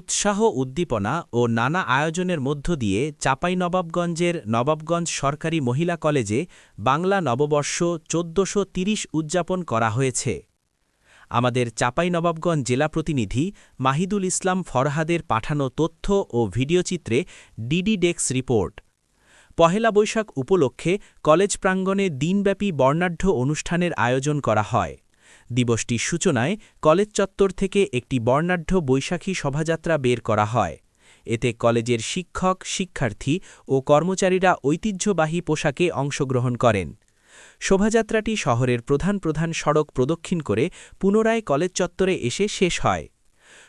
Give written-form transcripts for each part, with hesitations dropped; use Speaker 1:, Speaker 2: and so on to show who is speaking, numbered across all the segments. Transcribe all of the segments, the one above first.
Speaker 1: উৎসাহ উদ্দীপনা ও নানা আয়োজনের মধ্য দিয়ে চাঁপাইনবাবগঞ্জের নবাবগঞ্জ সরকারি মহিলা কলেজে বাংলা নববর্ষ ১৪৩০ উদযাপন করা হয়েছে। আমাদের চাঁপাইনবাবগঞ্জ জেলা প্রতিনিধি মাহিদুল ইসলাম ফরহাদের পাঠানো তথ্য ও ভিডিওচিত্রে DD desk report. Pohela Boishakh উপলক্ষে কলেজ প্রাঙ্গণে দিনব্যাপী বর্ণাঢ্য অনুষ্ঠানের আয়োজন করা হয়। দিবসটির সূচনায় কলেজ চত্বর থেকে একটি বর্ণাঢ্য বৈশাখী শোভাযাত্রা বের করা হয়। এতে কলেজের শিক্ষক, শিক্ষার্থী ও কর্মচারীরা ঐতিহ্যবাহী পোশাকে অংশগ্রহণ করেন। শোভাযাত্রাটি শহরের প্রধান প্রধান সড়ক প্রদক্ষিণ করে পুনরায় কলেজ চত্বরে এসে শেষ হয়।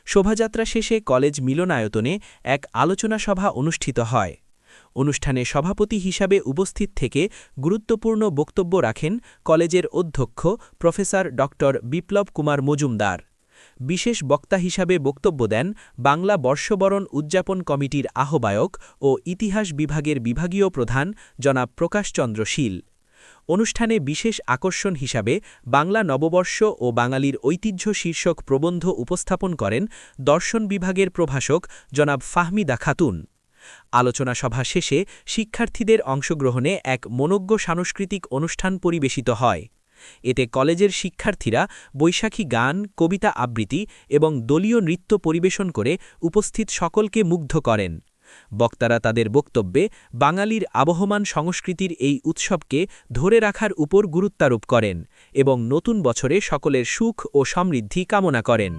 Speaker 1: শোভাযাত্রা শেষে কলেজ মিলনায়তনে এক আলোচনা সভা অনুষ্ঠিত হয়। অনুষ্ঠানে সভাপতি হিসাবে উপস্থিত থেকে গুরুত্বপূর্ণ বক্তব্য রাখেন কলেজের অধ্যক্ষ প্রফেসর ড. বিপ্লব কুমার মজুমদার। বিশেষ বক্তা হিসাবে বক্তব্য দেন বাংলা বর্ষবরণ উদযাপন কমিটির আহ্বায়ক ও ইতিহাস বিভাগের বিভাগীয় প্রধান জনাব প্রকাশচন্দ্র শীল। অনুষ্ঠানে বিশেষ আকর্ষণ হিসাবে বাংলা নববর্ষ ও বাঙালির ঐতিহ্য শীর্ষক প্রবন্ধ উপস্থাপন করেন দর্শন বিভাগের প্রভাষক জনাব ফাহমিদা খাতুন। আলোচনা সভা শেষে শিক্ষার্থীদের অংশগ্রহণে এক মনোজ্ঞ সাংস্কৃতিক অনুষ্ঠান পরিবেশিত হয়। এতে কলেজের শিক্ষার্থীরা বৈশাখী গান, কবিতা আবৃত্তি এবং দলীয় নৃত্য পরিবেশন করে উপস্থিত সকলকে মুগ্ধ করেন। বক্তারা তাদের বক্তব্যে বাঙালির আবহমান সংস্কৃতির এই উৎসবকে ধরে রাখার উপর গুরুত্বারোপ করেন এবং নতুন বছরে সকলের সুখ ও সমৃদ্ধি কামনা করেন।